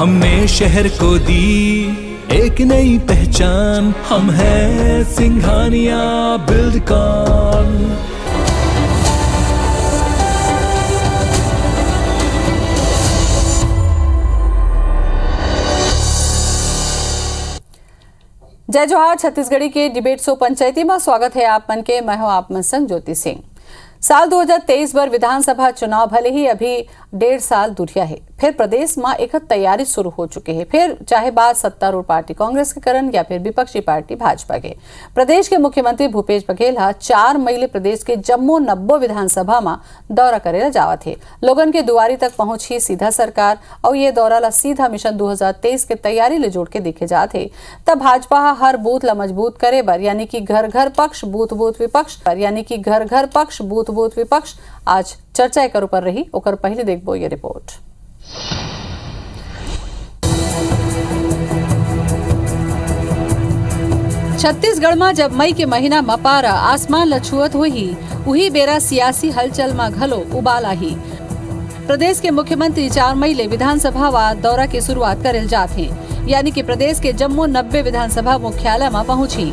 हमने शहर को दी एक नई पहचान, हम हैं सिंघानिया बिल्डकॉन। जय जोहार। छत्तीसगढ़ी के डिबेट शो पंचायती में स्वागत है आप मन के। मैं हूं आप मन संग ज्योति सिंह। साल 2023 बर विधानसभा चुनाव भले ही अभी 1.5 साल दूरिया है, फिर प्रदेश में एक तैयारी शुरू हो चुके हैं। फिर चाहे बात सत्तारूढ़ पार्टी कांग्रेस के करन या फिर विपक्षी पार्टी भाजपा के। प्रदेश के मुख्यमंत्री भूपेश बघेल 4 मई ले प्रदेश के जम्मू 90 विधानसभा में दौरा करेला जावत है। लोगन के दुआरी तक पहुंची सीधा सरकार और ये दौरा ला सीधा मिशन 2023 के तैयारी ले जोड़ के देखे जाते। तब भाजपा हर बूथ ला मजबूत करे बर यानी कि घर घर पक्ष बूथ बूथ विपक्ष पर यानी कि घर घर पक्ष बूथ बूथ विपक्ष आज चर्चा एकर ऊपर रही। ओकर पहले देखबो ये रिपोर्ट। छत्तीसगढ़ में जब मई के महीना में पारा आसमान लछुअत हुई, वही बेरा सियासी हलचल में घलो उबाल आही। प्रदेश के मुख्यमंत्री 4 मई ले विधानसभा व दौरा की शुरुआत करेल जात हैं, यानी कि प्रदेश के जम्मू 90 विधानसभा मुख्यालय में पहुंची।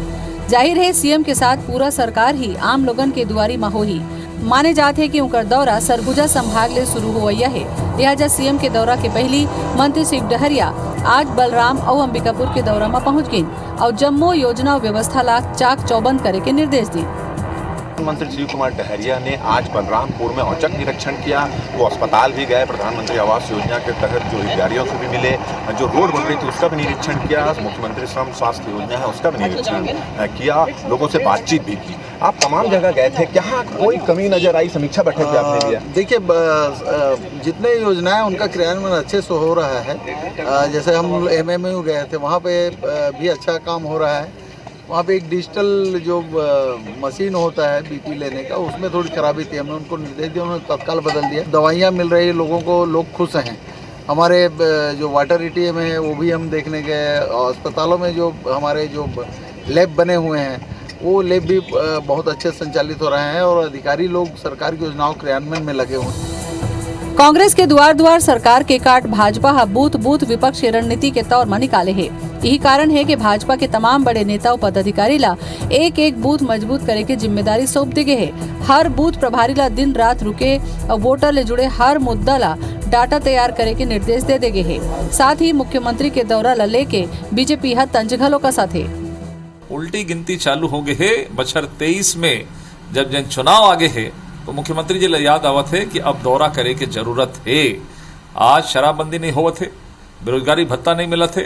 जाहिर है सीएम के साथ पूरा सरकार ही आम लोगन के दुआरी में होही। माने जाते है कि उनका दौरा सरगुजा संभाग ले शुरू हुआ है। लिहाजा सीएम के दौरा के पहली मंत्री श्री डहरिया आज बलराम और अंबिकापुर के दौरा में पहुंच गई और जम्मू योजना व्यवस्था ला चाक चौबंद करे के निर्देश दी। मंत्री श्री कुमार डहरिया ने आज बलरामपुर में औचक निरीक्षण किया। वो अस्पताल भी गए, प्रधानमंत्री आवास योजना के तहत जो हितग्राहियों से भी मिले, जो रोड बन रही थी उसका भी निरीक्षण किया, मुख्यमंत्री श्रम स्वास्थ्य योजना है उसका भी निरीक्षण किया, लोगों से बातचीत भी की। आप तमाम जगह गए थे, क्या कोई कमी नजर आई? समीक्षा बैठक भी आपने लिया? देखिए, जितने योजनाएं उनका क्रियान्वयन अच्छे से हो रहा है। जैसे हम MMU गए थे, वहाँ पे भी अच्छा काम हो रहा है। वहाँ पे एक डिजिटल जो मशीन होता है BP लेने का, उसमें थोड़ी खराबी थी। हमने उनको निर्देश दिया, उन्होंने तत्काल बदल दिया। दवाइयाँ मिल रही है लोगों को, लोग खुश हैं। हमारे जो वाटर ATM है वो भी हम देखने गए। अस्पतालों में जो हमारे जो लैब बने हुए हैं वो लैब भी बहुत अच्छे संचालित हो रहे हैं और अधिकारी लोग सरकार की योजनाओं क्रियान्वयन में लगे हुए हैं। कांग्रेस के द्वार द्वार सरकार के काट भाजपा बूथ बूथ विपक्ष की रणनीति के तौर में निकाले है। यही कारण है कि भाजपा के तमाम बड़े नेता और पदाधिकारी ला एक एक बूथ मजबूत करे की जिम्मेदारी सौंप दी गई है। हर बूथ प्रभारी ला दिन रात रुके और वोटर ले जुड़े हर मुद्दा ला डाटा तैयार करे के निर्देश दे देगे है। साथ ही मुख्यमंत्री के दौरा ला लेके बीजेपी हर तंजघलों का साथ है। उल्टी गिनती चालू हो गए है। बछर 23 में जब जन चुनाव आगे है तो मुख्यमंत्री जी याद आवत है कि अब दौरा करे की जरूरत है। आज शराबबंदी नहीं होवत है, बेरोजगारी भत्ता नहीं मिलत है।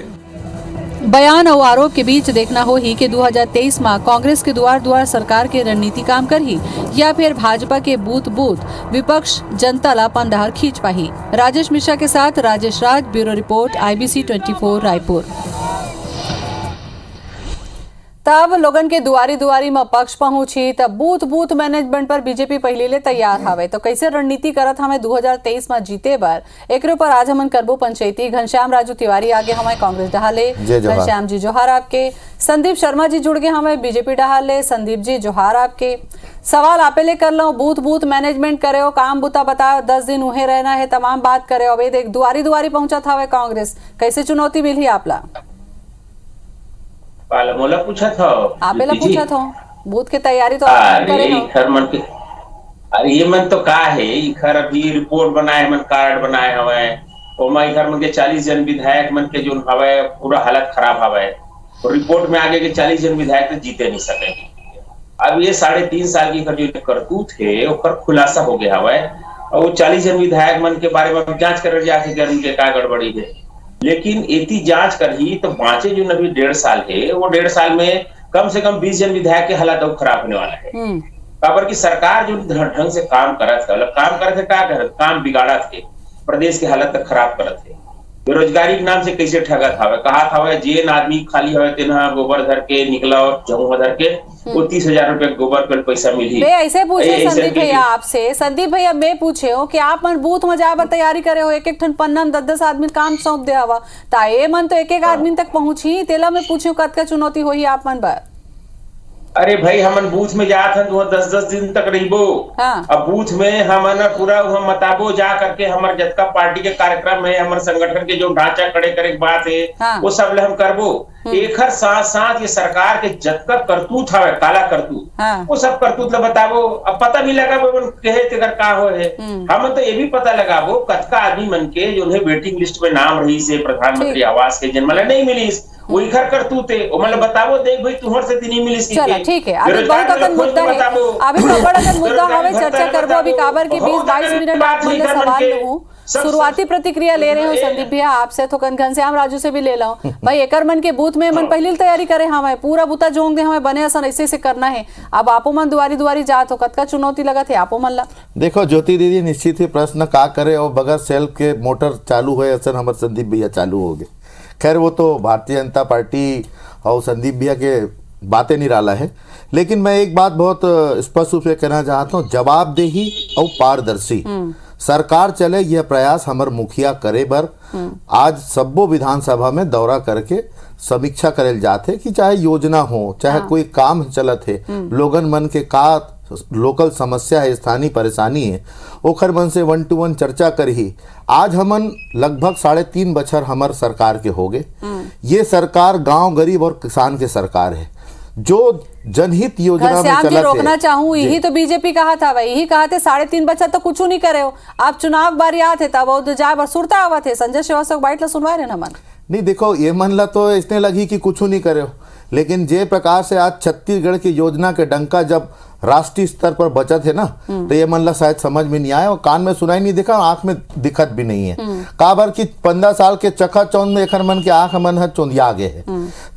बयान और आरोप के बीच देखना हो ही कि 2023 में कांग्रेस के द्वार द्वार सरकार के रणनीति काम कर ही या फिर भाजपा के बूथ बूथ विपक्ष जनता ला पंडार खींच पाही। राजेश मिश्रा के साथ Rajesh Raj, bureau report, IBC 24 Raipur. तब लोगन के दुआरी दुआरी में पक्ष पहुंची, तब बूथ बूथ मैनेजमेंट पर बीजेपी पहले ले तैयार हवे। तो कैसे रणनीति करत हमें 2023 में जीते बर एक ऊपर आज हमन करबो पंचायती। घनश्याम राजू तिवारी आगे हमें कांग्रेस डहाले। घनश्याम जी जोहार आपके। संदीप शर्मा जी जुड़ गए हमें बीजेपी डहाले। संदीप जी जोहार आपके। सवाल आपे ले कर लो, बूथ बूथ मैनेजमेंट करे हो, काम बुता बताओ, 10 दिन उहे रहना है, तमाम बात करे हो। देख दुआरी दुआरी पहुंचा था कांग्रेस, कैसे चुनौती मिली आपला? मोला पूछा था, आपेला पूछा था बूथ की तैयारी तो आप करे हो। खर मन के अरे ये मन तो का है, इखर अभी रिपोर्ट बनाए मन, कार्ड बनाए हवे ओमा इखर मन के 40 जन विधायक मन के जो हवे पूरा हालत खराब हवे। और रिपोर्ट में आगे के 40 जन विधायक तो जीते नहीं सकेंगे। अब ये 3.5 साल की जो करतूत है ओकर खुलासा हो गया हवे और वो 40 जन विधायक मन के बारे में जांच कर जाके उनके का गड़बड़ी है। लेकिन इतनी जांच कर ही तो बाँचे जो अभी 1.5 साल है, वो 1.5 साल में कम से कम 20 जन विधायक के हालात और खराब होने वाला है। काबर की सरकार जो ढंग से काम करत है, काम करते क्या करत, काम बिगाड़त है, प्रदेश के हालत तक खराब करत है। बेरोजगारी के नाम से कैसे ठगत हवे, कहा था जेन आदमी खाली हवे तेना गोबर धर के निकला और जमुआ धर के वो 30,000 रुपए गोबर पर पैसा मिली। ऐसे पूछे संदीप भैया आपसे, संदीप भैया मैं पूछे हो कि आप मन बूथ में जाए तैयारी करे हो, एक एक ठन पन्ना 10-10 आदमी काम सौंप दे हवा, ताए मन तो एक एक आदमी तक पहुंची तेला में पूछे कतका चुनौती होई आप मन बर? अरे भाई हमन बूथ में जात हन तो 10-10 दिन तक रहिबो। हाँ। अब बूथ में हमन पूरा हम बताबो जा करके हमार जतका पार्टी के कार्यक्रम है, हमारे संगठन के जो ढांचा खड़े करे के बात है, हाँ। वो सब ले हम करबो। एकर साथ साथ ये सरकार के जतका करतूत हवे, काला करतूत, हाँ। वो सब करतूत ले बताबो। अब पता भी लगा कहे तेकर का हो है। हम तो ये भी पता लगाबो कतका आदमी मन के जो वेटिंग लिस्ट में नाम रही से प्रधानमंत्री आवास के जन्म नहीं मिली, वही घर करतूत है। मतलब बताबो देख भाई तुहर से नहीं मिली। चलो ठीक है, अभी बहुत अगन मुद्दा है, अभी तो बड़ा अगन मुद्दा हवे, चर्चा करबो। अभी काबर के 20-22 मिनट आप मन सवाल लूं, शुरुआती प्रतिक्रिया ले रहे हो संदीप भैया आपसे, तो घनश्याम राजू से भी ले लो भाई। एकर मन के बूथ में मन पहले तैयारी करे, हमें पूरा बूता जोंग दे, हमें बने ऐसा ऐसे करना है। अब आपो मन दुआरी दुआरी जात हो, कतका चुनौती लगा थे आपो मन ला? देखो ज्योति दीदी, निश्चित ही प्रश्न का करे और बगैर सेल्फ के मोटर चालू हुए असर हमारे संदीप भैया चालू हो गए। खैर वो तो भारतीय जनता पार्टी और संदीप भैया के बातें निराला है, लेकिन मैं एक बात बहुत स्पष्ट रूप से कहना चाहता हूँ, जवाबदेही और पारदर्शी सरकार चले यह प्रयास हमर मुखिया करे बर आज सब्बो विधानसभा में दौरा करके समीक्षा करेल जाते कि चाहे योजना हो चाहे कोई काम चलत है, लोगन मन के का लोकल समस्या है, स्थानीय परेशानी है, ओखर मन से 1-to-1 चर्चा करही। आज हमन लगभग 3.5 बछर हमर सरकार के हो गए। ये सरकार गांव गरीब और किसान के सरकार है, जो जनहित योजना में चलत है। रोकना चाहूँ, यही तो बीजेपी कहा था भाई, यही कहा थे 3.5 बच्चा तो कुछ नहीं करे हो। आप चुनाव बारी आते तब जाए बर सुरता आवा थे, संजय श्रीवास्तव बाइट ला सुनवा रहे ना मन नहीं। देखो ये मन ला तो इसने लगी कि कुछ नहीं करे हो, लेकिन जे प्रकार से आज छत्तीसगढ़ की योजना के डंका जब राष्ट्रीय स्तर पर बचत है ना, तो ये मन ला शायद समझ में नहीं आया और कान में सुनाई नहीं दिखा, आंख में दिखत भी नहीं है। काबर की 15 साल के चखा चौंध में एखर मन के आंख मन है चौंधिया गए है।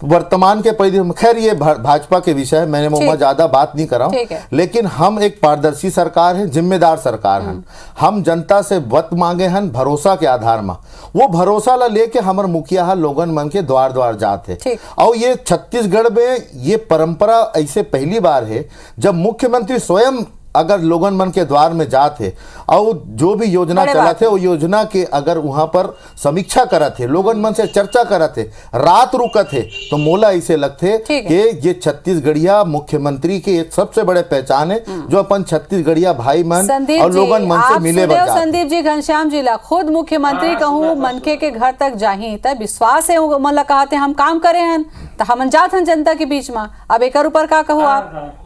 वर्तमान के परिधि, खैर ये भाजपा के विषय है, मैंने मुंह ज्यादा बात नहीं कर रहा हूँ, लेकिन हम एक पारदर्शी सरकार है, जिम्मेदार सरकार है। हम जनता से वत मांगे हैं भरोसा के आधार में, वो भरोसा ला लेके हमारे मुखिया लोगन मन के द्वार द्वार जाते। और ये छत्तीसगढ़ में ये परंपरा ऐसे पहली बार है जब मुख्यमंत्री स्वयं अगर लोगन मन के द्वार में जाते और जो भी योजना चला थे वो योजना के अगर वहां पर समीक्षा करत है, लोगन मन से चर्चा करत है, रात रुकत है, तो मोला ऐसे लगते कि ये छत्तीसगढ़िया मुख्यमंत्री के एक सबसे बड़े पहचान है, जो अपन छत्तीसगढ़िया भाई मन और लोगन मन से मिले। संदीप जी, घनश्याम जी ला खुद मुख्यमंत्री कहूँ मनखे के घर तक जाही तब विश्वास है, मन ला कहते हम काम करे हैं तो हम जात हैं जनता के बीच में। अब एक ऊपर का कहूँ आप?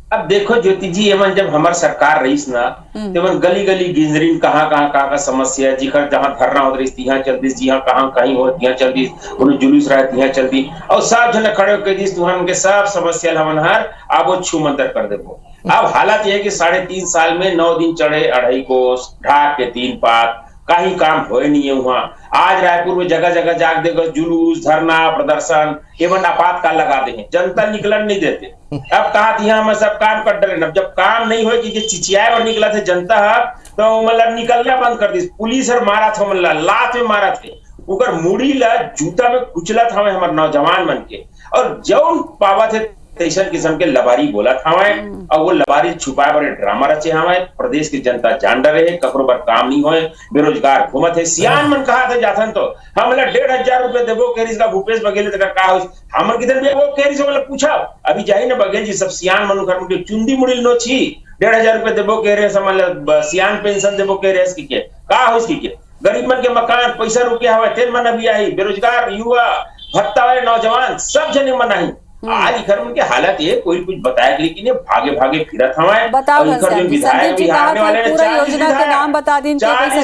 अब देखो ज्योति जी, एमन जब हमार सरकार रहीस ना, तो एमन गली गली गिंजरीन कहाँ का समस्या जिखर जहाँ धरना होत रही तिहाँ चलती, जिहाँ कहाँ कहीं हो तिहाँ चलती, उन्हें जुलूस रहा तिहाँ चलती, और सब जन खड़े होकर दिस तुहन के सब समस्या हमन हर अब वो छू मंतर कर देबो। अब हालत यह है कि 3.5 साल में 9 दिन चढ़े 2.5 कोस, ढाक के 3 पात, कहीं काम हो नहीं है वहाँ। आज रायपुर में जगह जगह जाग देगा जुलूस, धरना, प्रदर्शन, एवं आपातकाल लगा दे, जनता निकलन नहीं देते। अब कहा यहाँ हम सब काम कर डरे, जब काम नहीं हो कि चिचियाए और निकला थे जनता तो मतलब निकलना बंद कर दी। पुलिस और मारा था, मतलब लात में मारा थे, उकर मुड़ी ला जूता में कुचला था हमारे नौजवान मन के, और जौन पावा थे तैसन किस्म के लबारी बोला था और वो लबारी छुपाए बड़े ड्रामा रचे हमारे। प्रदेश की जनता जान डरे है, ककरो पर काम नहीं होए, बेरोजगार घूमत है। सियान मन कहा थे जाथन तो हम 1,500 रुपए देवो केरिस का भूपेश बघेल तक का हो हमर किधर भी वो केरिस मतलब पूछा अभी जाई ना बघेल जी सब सियान मनु घर में चुंदी मुड़ी नो छी 1,500 रुपए देवो केरे समझ सियान पेंशन देवो केरे इसकी के का हो इसकी के गरीब मन के मकान पैसा रुपया हवे तेन मन अभी आई, बेरोजगार युवा भत्ता वाले नौजवान सब जने मनाही। आज घर में हालत ये कोई कुछ बताया लेकिन भागे भागे फिरत हमारे बताओ संदीप जी कहा था पूरा योजना के नाम बता दिन बगैर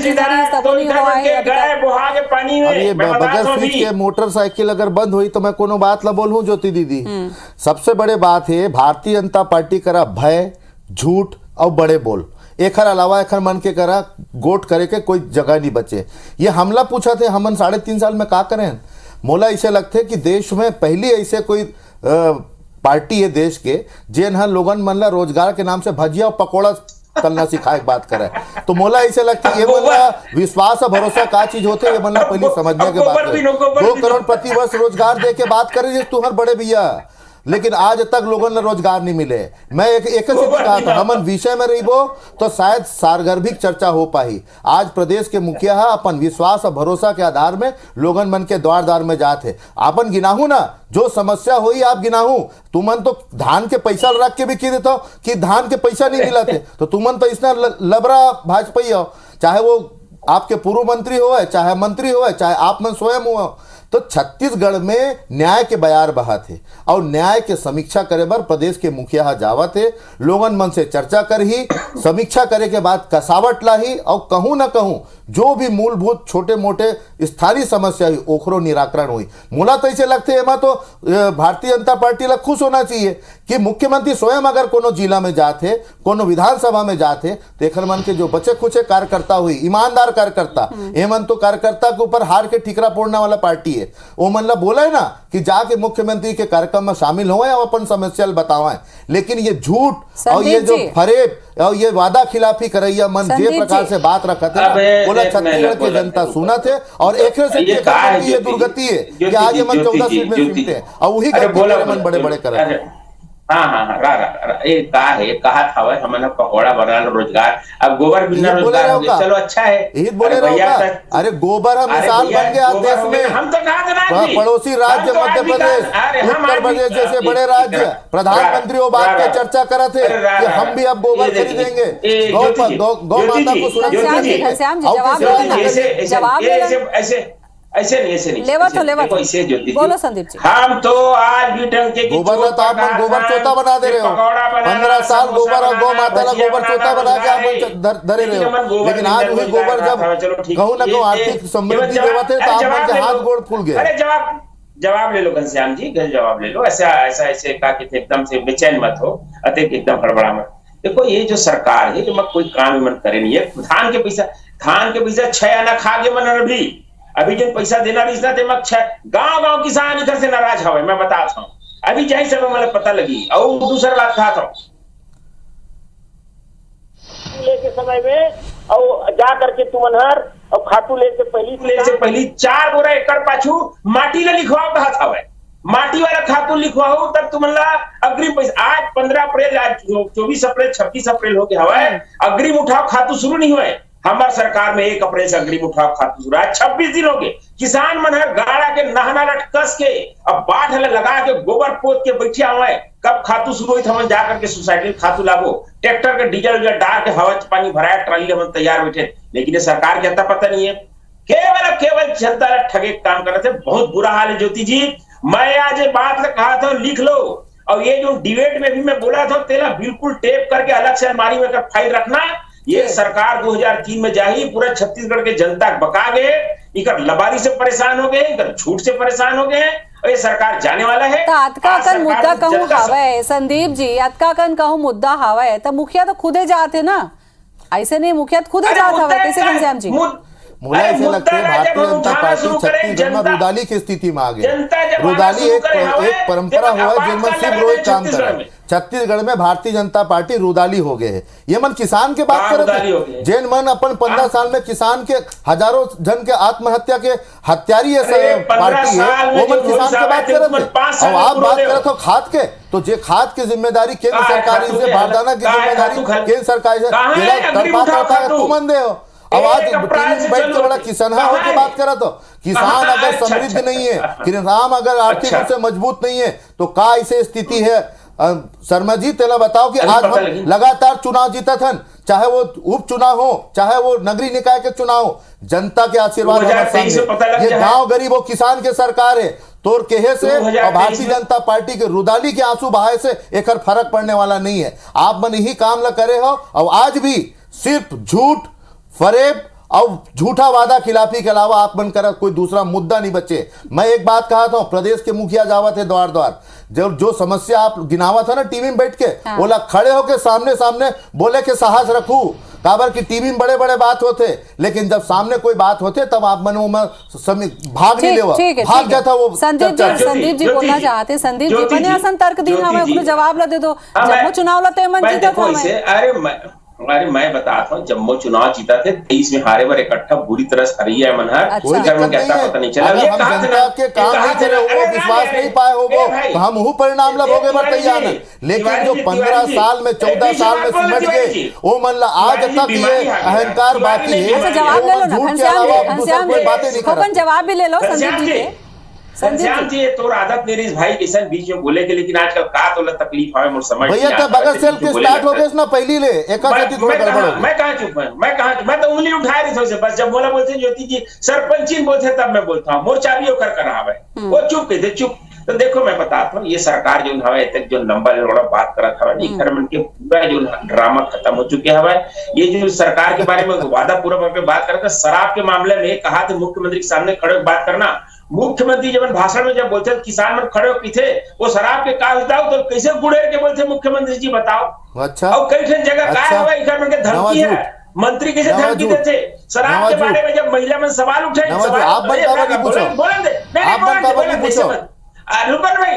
सीट के मोटरसाइकिल अगर बंद हुई तो मैं कोनो बात ला बोलूं ज्योति दीदी। सबसे बड़े बात है भारतीय जनता पार्टी करा भय, झूठ और बड़े बोल, एकर अलावा एकर मन के करा गोट करे के कोई जगह नहीं बचे। ये हमला पूछा थे हमन 3.5 साल में का करें, मोला ऐसे लगते कि देश में पहली ऐसे कोई पार्टी है देश के जेन हर लोगन मन ला रोजगार के नाम से भजिया और पकौड़ा तलना सिखाए बात करे, तो मोला ऐसे लगता है ये मतलब विश्वास और भरोसा का चीज होते ये मतलब पहले समझने के बात है। 2 करोड़ प्रति वर्ष रोजगार दे के बात करे तुम्हारे बड़े भैया लेकिन आज तक लोगों ने रोजगार नहीं मिले। मैं एक कहा था हमन विषय में रहीबो तो शायद सारगर्भिक चर्चा हो पाई। आज प्रदेश के मुखिया अपन विश्वास और भरोसा के आधार में लोगन मन के द्वार द्वार में जाते अपन गिनाहू ना जो समस्या हुई आप गिनाहू। तुमन तो धान के पैसा रख के भी की देता कि धान के पैसा नहीं मिला थे तो तुमन तो इसना लबरा भाजपाई हो, चाहे वो आपके पूर्व मंत्री हो चाहे मंत्री हो चाहे आप मन स्वयं हो। तो छत्तीसगढ़ में न्याय के बयार बहा थे और न्याय के समीक्षा करे बर प्रदेश के मुखिया जावा थे, लोगन मन से चर्चा कर ही समीक्षा करे के बाद कसावट लाही और कहूं ना कहूं जो भी मूलभूत छोटे मोटे स्थानीय समस्या हुई ओखरो निराकरण हुई। मुला तो ऐसे लगते एमा तो भारतीय जनता पार्टी ला खुश होना चाहिए कि मुख्यमंत्री स्वयं अगर कोनो जिला में जाते कोनो विधानसभा में जाते तो एखर मन के जो बचे खुचे कार्यकर्ता हुई ईमानदार कार्यकर्ता एमन तो कार्यकर्ता के ऊपर हार के ठिकरा फोड़ने वाला पार्टी है वो मन ला बोला है ना कि जाके मुख्यमंत्री के कार्यक्रम में शामिल हो और अपन समस्या बतावाएं। लेकिन ये झूठ और ये जो फरेब और ये वादा खिलाफी करैया मन जे प्रकार से बात रखा थे बोला छत्तीसगढ़ की जनता सुना थे और एक से ये दुर्गति है कि आज ये मन 14 सीट में सीमित है और वही मन बड़े बड़े कर कहा था हमने पकौड़ा बना रोजगार अब गोबर बिना रोजगार हो गया। चलो अच्छा है बोले अरे गोबर हम मिसाल बन गया देश में। हम तो पड़ोसी राज्य मध्य प्रदेश उत्तर प्रदेश जैसे बड़े राज्य प्रधानमंत्री वो बात पे चर्चा करे थे कि हम भी अब गोबर खरीदेंगे गौ माता को सुरक्षा। ऐसे नहीं देखो इसे बोलो संदीप जी। हम तो आज भी टंके की गोबर तो आप गोबर चोता बना दे रहे हो 15 साल गोबर और गौ माता का गोबर चोता बना के आप धरे रहे हो। लेकिन आज वही गोबर जब कहूँ ना कहूँ आर्थिक समृद्धि देवा थे तो आप मन के हाथ गोड़ फूल गए। अरे जवाब ले लो घनश्याम जी जवाब ले लो। ऐसे कहा कि एकदम से बेचैन मत हो अतिक एकदम हड़बड़ा मत। देखो ये जो सरकार है जो मत कोई काम मन करे नहीं है। धान के पैसा 6 आना खा के मन अभी जिन पैसा देना रिश्ता थे मत गांव किसान इधर से नाराज हवे। मैं बताता हूँ अभी जही सब मतलब पता लगी और दूसरा बात था के समय में और जा करके तुमनहर और खातू ले से पहली 4 बोरा एकड़ पाछू माटी ले लिखवाओ कहा था माटी वाला खातू लिखवाओ तब तुमला अग्रिम पैसा। आज 15 अप्रैल आज 24 अप्रैल 26 अप्रैल हो गया हवा अग्रिम उठाओ खातू शुरू नहीं हुए। हमारे सरकार में 1 अप्रैल से अग्रिम उठाव खातू शुरू 26 दिन हो गए। किसान मन गाड़ा के नहना लटकस के अब बाढ़ लगा के गोबर पोत के बैठे हुए कब खातू शुरू हुई हम जाकर के सोसाइटी में खातू लागो ट्रैक्टर के डीजल डाल के हवा पानी भराया ट्राली हम तैयार बैठे। लेकिन सरकार के पता नहीं है केवल जनता ठगे काम कर रहे थे। बहुत बुरा हाल है ज्योति जी। मैं आज ये बात कहा था लिख लो और ये जो डिबेट में भी मैं बोला था तेरा बिल्कुल टेप करके अलग से अलमारी में फाइल रखना। ये सरकार 2003 में जाही पूरा छत्तीसगढ़ के जनता बका गए इकर लबारी से परेशान हो गए इकर झूठ से परेशान हो गए और ये सरकार जाने वाला है। अतका कन मुद्दा कहूं हावे संदीप जी अतका कन कहूं मुद्दा हावे तो मुखिया तो खुदे जाते ना ऐसे नहीं मुखिया तो खुदे जात हवे कैसे घनश्याम जी। मुझे ऐसे लगता है भारतीय जनता पार्टी छत्तीसगढ़ में रुदाली की स्थिति में आ गई। रुदाली एक परंपरा हुआ जिनमें सिर्फ रोज काम कर रहे। छत्तीसगढ़ में भारतीय जनता पार्टी रुदाली हो गए है। ये मन किसान के बात कर रहे थे जैन मन अपन 15 साल में किसान के हजारों जन के आत्महत्या के हत्यारी पार्टी है वो मन किसान के बात कर रहे थे। और आप बात कर रहे हो खाद के तो जे खाद की जिम्मेदारी केंद्र सरकार से बारदाना की जिम्मेदारी केंद्र सरकार से तुम मन दे हो। अब आज बैठ के बड़ा किसनहा होकर बात करा तो किसान अगर समृद्ध नहीं है किसान अगर आर्थिक रूप से मजबूत नहीं है तो का ऐसे स्थिति है। शर्मा जी तेला बताओ कि आज हम लगातार चुनाव जीता था चाहे वो उपचुनाव हो चाहे वो नगरीय निकाय के चुनाव हो जनता के आशीर्वाद ये गांव गरीब हो किसान के सरकार है तोड़ केहे से और भारतीय जनता पार्टी के रुदाली के आंसू बहाए से एक फर्क पड़ने वाला नहीं है। आप मन यही काम ल करे हो और आज भी सिर्फ झूठ फरेब और झूठा वादा खिलाफी के अलावा आप बनकर कोई दूसरा मुद्दा नहीं बचे। मैं एक बात कहा था प्रदेश के मुखिया जावा थे द्वार द्वार जो समस्या आप गिनावा था ना टीवी में बैठ के बोला खड़े होके सामने सामने बोले के साहस रखू काबर की टीवी में बड़े बड़े बात होते लेकिन जब सामने कोई बात होते तब आप मन में भाग नहीं लेवा भाग जाता वो। संदीप जी बोलना चाहते संदीप जी मैंने असन तर्क दी हमें जवाब ला दे दो जब वो चुनाव लते मन जीता था। अरे अरे मैं बताता हूँ, जब वो चुनाव जीता थे 23 में हारे बार इकट्ठा बुरी तरह से हरी है मनहर। कोई दिक्कत नहीं है। पता नहीं चला। अगर हम जनता के काम नहीं करे हो, विश्वास नहीं पाए हो, तो हम हूँ परिणाम लभोगे पर तैयार है। लेकिन जो 15 साल में 14 साल में सिमट गए वो मतलब आज तक ये अहंकार बाकी है। जवाब ले लो ना घनश्याम जी, बातें नहीं कर रहे। जवाब भी ले लो संदीप जी के। संदीप जी तो आदत मेरी भाई किसान बीच में बोले के, लेकिन आजकल का तो तकलीफ है मुझे समझ भैया तो बगल सेल के स्टार्ट हो गए ना पहली ले एक मैं कहां चुप है, मैं तो उंगली उठा रही थी बस। जब बोला बोलते ज्योति जी सरपंची बोलते तब मैं बोलता हूँ मोर्चा भी होकर कर रहा है, वो चुप कहते चुप। तो देखो मैं बताता हूँ, ये सरकार जो हवा तक जो नंबर बात करा था के पूरा जो ड्रामा खत्म हो चुके हवा। ये जो सरकार के बारे में वादा पूरा बात करके शराब के मामले में कहा थे मुख्यमंत्री के सामने खड़े बात करना। मुख्यमंत्री जब भाषण में जब बोलते किसान मन खड़े होके थे वो शराब के कागजात तो कैसे गुड़ेर के बोलते मुख्यमंत्री जी बताओ। अच्छा और कई जगह क्या हुआ इधर के धमकी है, मंत्री कैसे धमकी देते शराब के बारे में जब महिला में सवाल उठे। आप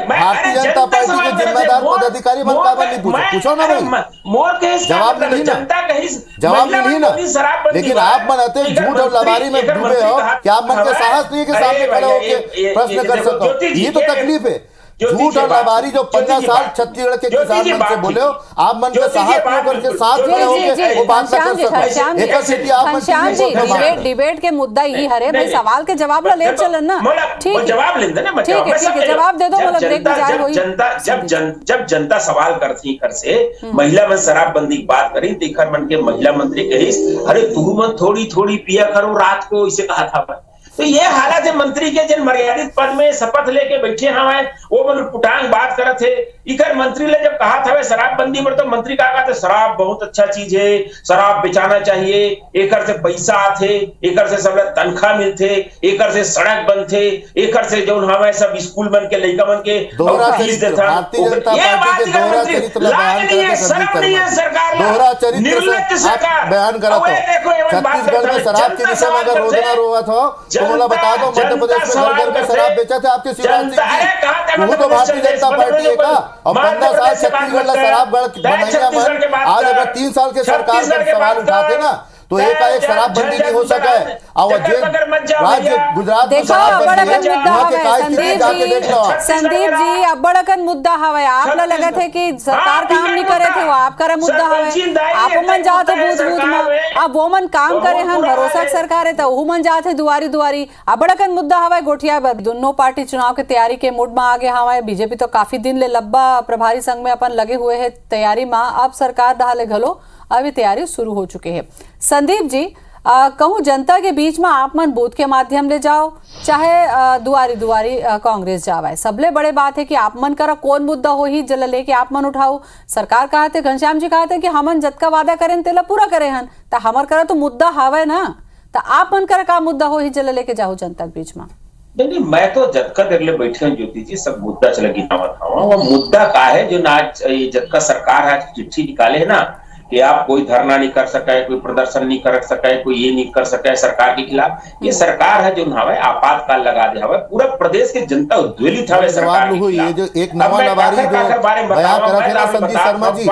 भारतीय जनता पार्टी के जिम्मेदार पदाधिकारी पूछो ना भाई, जवाब नहीं ना। लेकिन आप बनाते झूठ और लबारी में डूबे हो कि आप मन के साहस नहीं के सामने खड़े होकर प्रश्न कर सको। ये तो तकलीफ है। झूठ और लबारी जो 15 साल छत्तीसगढ़ के किसान मन से बोले हो, आप मन के साहस के साथ खड़े होकर वो बात न कर सको। डिबेट के मुद्दा ही हरे भाई, सवाल के जवाब ले चलन ना। ठीक है, जवाब ले देना, ठीक है, जवाब दे दो। जब जनता सवाल करती कर से महिला मन शराबबंदी की बात करी तो मन के महिला मंत्री कही अरे तू मन थोड़ी थोड़ी पिया करो रात को, इसे कहा था। तो ये हालत है मंत्री के जिन मर्यादित पद में शपथ लेके बैठे हैं वो मन पुटांग बात करे थे। इधर मंत्री ने जब कहा था शराबबंदी पर तो मंत्री कहा था शराब बहुत अच्छा चीज है, शराब बेचाना चाहिए, एकर से पैसा आते, एकर से सब तनख्वाह मिलते, एकर से सड़क बनते, एकर से जो हमें सब स्कूल बन के लड़का बन के फीस देता। ये बात शर्म नहीं है सरकार, निर्लज सरकार बयान करा छत्तीसगढ़ में शराब के विषय में अगर रोजना रोआ था बोला बता दो मध्य प्रदेश में घर घर में शराब बेचा था आपके शिवराज सिंह जी। वो तो भारतीय जनता पार्टी का और 15 साल छत्तीसगढ़ शराब बनाइया मन आज अगर 3 साल के सरकार पर सवाल उठाते ना तो एक शराबबंदी नहीं हो सका है। और राज्य गुजरात में शराबबंदी है। संदीप जी अब्बड़कन मुद्दा हवे, आप लगा थे कि सरकार काम नहीं करे थे, वो आप करे मुद्दा हवे। आप मन जाओ थे बूथ बूथ में, अब वो मन काम करे हम भरोसा सरकार है तो वो मन जाते दुआरी दुआरी। अब्बड़कन मुद्दा हवे गोठिया दोनों पार्टी चुनाव के तैयारी के मूड में आगे हवा। बीजेपी तो काफी दिन ले लब्बा प्रभारी संघ में अपन लगे हुए है तैयारी में, अब सरकार दहाले घलो अभी तैयारी शुरू हो चुकी है। संदीप जी कहूँ जनता के बीच में आप मन बूथ के माध्यम ले जाओ चाहे दुआरी दुआरी कांग्रेस जावे, सबले बड़े बात है कि आप मन करा कौन मुद्दा हो ही जल लेके आप मन उठाओ। सरकार कहा थे घनश्याम जी कहा थे कि हमन जतका वादा करें तेला पूरा करे हन, तो हमार करा तो मुद्दा हावे ना, तो आप मन करा का मुद्दा हो ही जल लेके जाओ जनता के बीच में। नहीं मैं तो जतका देर ले बैठे हैं ज्योति जी, सब मुद्दा चला गिनावा था। वो मुद्दा का है जो आज जतका सरकार आज चिट्ठी निकाले है ना कि आप कोई धरना नहीं कर सका है, कोई प्रदर्शन नहीं कर सका है, कोई ये नहीं कर सका है सरकार के खिलाफ। ये सरकार है जो हवे आपातकाल लगा दे हवे, पूरा प्रदेश के जनता उद्वेलित हवे सरकार के ये जो एक नवा लबारी जो बयान करा थे ना संदीप शर्मा जी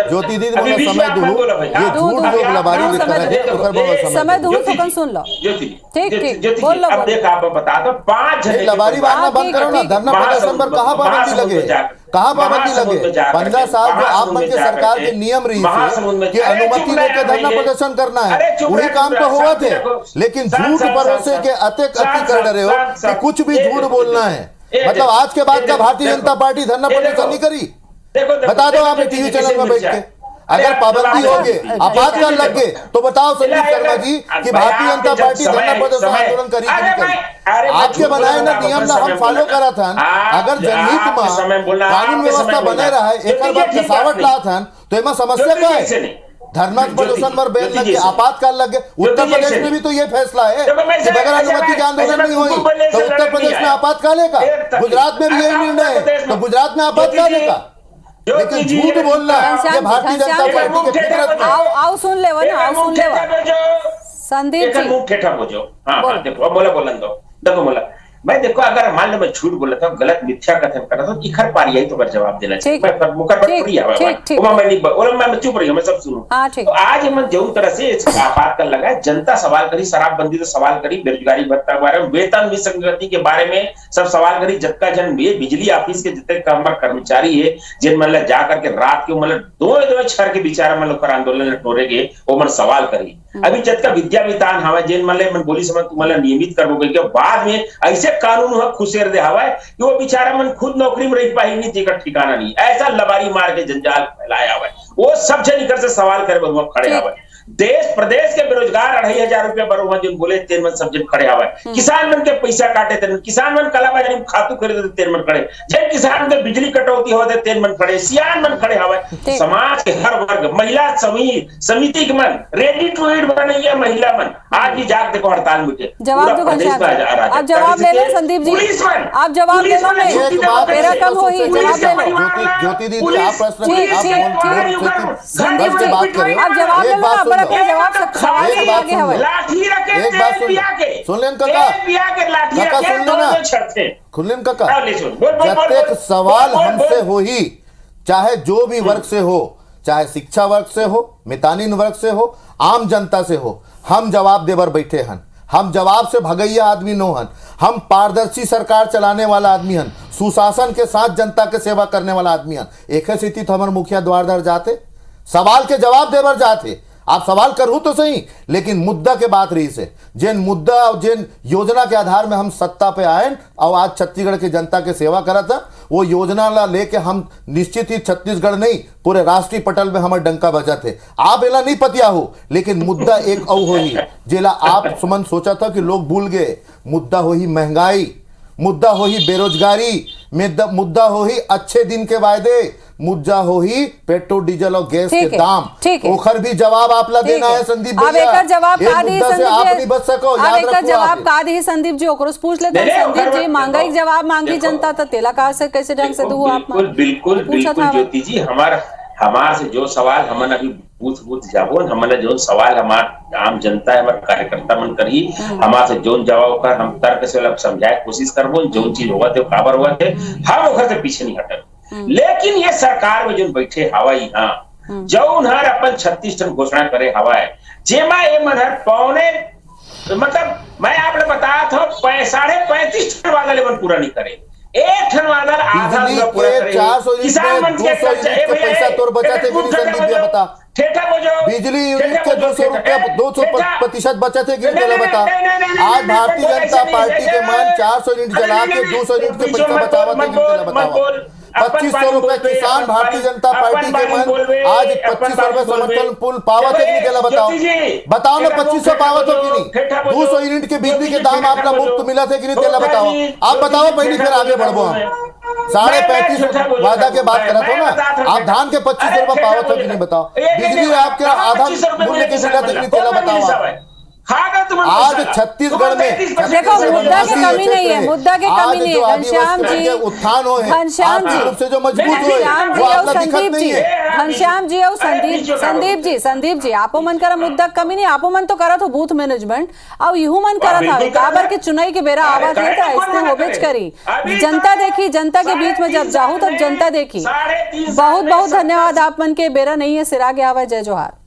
ज्योति दीदी बोले समय दो ये झूठ जो लबारी लिखा है ओकर बहुत समय दो तो सुन लो ज्योति। ठीक बोल लो। अब देख आप बता दो 5 लबारी वाला बंद करो ना, धरना प्रदर्शन पर कहां पाबंदी लगे, कहां पाबंदी लगे। 15 साल जो आप मन के सरकार के नियम रही थी कि अनुमति लेकर धरना प्रदर्शन करना है, वही काम तो हुआ थे। लेकिन झूठ भरोसे के अति कर डरे हो कि कुछ भी झूठ बोलना है। मतलब आज के बाद का भारतीय जनता पार्टी धरना प्रदर्शन नहीं करी, बता दो आप टीवी चैनल में बैठ के। अगर पाबंदी होगी आपातकाल लग गए तो बताओ संदीप शर्मा जी कि भारतीय जनता पार्टी धरना प्रदर्शन आंदोलन करी कि नहीं करी। आपके बनाए ना नियम ना हम फॉलो करा था। अगर जनहित में कानून व्यवस्था बने रहा है एक बार कसावट ला था तो एमा समस्या क्या है। धरना प्रदर्शन पर बैन लग गया, आपातकाल लग गया। उत्तर प्रदेश में भी तो ये फैसला है कि बगैर अनुमति के आंदोलन नहीं हुई तो उत्तर प्रदेश में आपातकाल है का, गुजरात में भी यही निर्णय है तो गुजरात में आपातकाल है का। लेकिन झूठ बोलना ये भारतीय जनता पार्टी के फितरत में। आओ सुन ले वो ना, आओ सुन ले संदीप जी मुंह ठेठा हो जाओ। हां देखो बोला बोलन दो देखो बोला मैं देखो अगर मान लो मैं झूठ बोला था, गलत मिथ्या कथन कर रहा था, इखर पारिया ही तो कर जवाब देना चाहिए। मैं मुकर पर थोड़ी आवा मैं नहीं बोला, मैं चुप रही हूं, मैं सब सुनूं। तो आज हम जो तरह से बात कर लगा, जनता सवाल करी, शराबबंदी तो सवाल करी, बेरोजगारी भत्ता के बारे में, वेतन विसंगति के बारे में सब सवाल करी, जबका जन बिजली ऑफिस के जितने कर्मचारी है जिन मतलब जा करके रात के मतलब दो छर के बिचारा मतलब आंदोलन टोरे गए, वो मन सवाल करी। अभी जब का विद्या विधान हवा जेन मतलब बोली समझ मतलब नियमित करबो के बाद में ऐसे कानून हुआ खुशेर दे हवा कि वो बेचारा मन खुद नौकरी में रह पाई नहीं, जेकर ठिकाना नहीं, ऐसा लबारी मार के जंजाल फैलाया हुआ है। वो सब जन निकर से सवाल करे वो खड़े हुआ है। देश प्रदेश के बेरोजगार 2500 रुपया बरोबर जो बोले तेन मन सब्जेक्ट खड़े हुआ है। किसान मन के पैसा काटे तेन, किसान मन कला बाजारी में खातू खरीदे तेन मन खड़े, जब किसान के बिजली कटौती होते तेन मन खड़े, सियान मन खड़े हुआ है। समाज के हर वर्ग, महिला समिति के मन रेडी टू ईट बनी है, महिला मन आज भी जाग देखो हड़ताल मिटे। जवाब दो आप जवाब ले लो संदीप जी, आप जवाब ले लो, मेरा कम हो ही जवाब ले लो। ज्योति दीदी आप प्रश्न आप जवाब ले लो, जवाब सवाल से आगे हवा। एक बात सुन लेन काका सुन लेना खुल्लेन काका, जब सवाल हमसे हो ही, चाहे जो भी वर्ग से हो, चाहे शिक्षा वर्ग से हो, मितानिन वर्ग से हो, आम जनता से हो, हम जवाब देवर बैठे हन। हम जवाब से भगैया आदमी नो हन, हम पारदर्शी सरकार चलाने वाला आदमी हन, सुशासन के साथ जनता के सेवा करने वाला आदमी हन। एक स्थिति तो हमारे मुखिया द्वार दर जाते, सवाल के जवाब देवर जाते, आप सवाल करूं तो सही, लेकिन मुद्दा के बात रही से जिन मुद्दा और जिन योजना के आधार में हम सत्ता पे आए और आज छत्तीसगढ़ की जनता के सेवा करा था, वो योजना ला लेके हम निश्चित ही छत्तीसगढ़ नहीं पूरे राष्ट्रीय पटल में हमारे डंका बजा थे। आप एला नहीं पतिया हो, लेकिन मुद्दा एक औ हो ही जेला आप सुमन सोचा था कि लोग भूल गए। मुद्दा हो ही महंगाई, मुद्दा हो ही बेरोजगारी, मुद्दा हो ही अच्छे दिन के वायदे, मुद्दा हो ही पेट्रोल डीजल और गैस के दाम। ओखर भी जवाब आप ला देना है संदीप भैया। आप जवाब का दी से आप नहीं बच सको, याद रखो। जवाब का दी संदीप जी, ओकरो पूछ लेते हैं संदीप जी। महंगाई जवाब मांगी जनता तो तेला कहा से कैसे ढंग से दू आप? बिल्कुल ज्योति जी, हमार से जो सवाल हमन अभी पूछ जाबो, हमन जो सवाल हमार आम जनता है, हमारे कार्यकर्ता मन करी, हमार से जो जवाब कर हम तर्क से समझाए कोशिश करबो, जो चीज होगा थे काबर हुआ थे, हम ओखर से पीछे नहीं हटे। लेकिन ये सरकार में जो बैठे हवा यहाँ जो उन्हर अपन 36 टन घोषणा करे हवा है, जेमा ये मनहर पौने मतलब मैं आपने बताया था 35.5 टन वाला लेवल पूरा नहीं करे, 1 टन वाला आधा पूरा करे। किसान मन के पैसा तोर बचाते कि नहीं संदीप भैया बता? बिजली यूनिट के 200 रुपया 200% बचत है कि नहीं बता? आज भारतीय जनता पार्टी के मन 400 यूनिट जला के 200 यूनिट के पैसा बचावा थे कि नहीं बतावा? 2500 रुपए किसान भारतीय जनता पार्टी के मन आज 2500 रुपए समर्थन पुल पावत है कि नहीं बताओ? बताओ ना 2500 पावत हो कि नहीं? 200 यूनिट के बिजली के दाम आपका मुफ्त मिला थे कि नहीं तेला बताओ? आप बताओ पहले, फिर आगे बढ़ो। हम 35.5 वादा के बात करा था ना, आप धान के 2500 रुपए पावत हो कि नहीं बताओ? बिजली आपके आधा मूल्य के मिला थे कि नहीं तेला बताओ? आज छत्तीसगढ़ में देखो मुद्दा की कमी नहीं है, मुद्दा की कमी नहीं है। घनश्याम जी, उत्थान हो है, घनश्याम जी रूप से जो मजबूत हुए वो आपका दिक्कत नहीं है। घनश्याम जी और संदीप जी आपो मन करा मुद्दा कमी नहीं, आपो मन तो करा तो बूथ मैनेजमेंट और यूं मन करा था काबर के चुनाई के बेरा आवाज है तो ऐसे होबेच करी। जनता देखी, जनता के बीच में जब जाऊं तब जनता देखी। बहुत बहुत धन्यवाद। आप मन के बेरा नहीं है, सिरा गया आवाज। जय जोहार।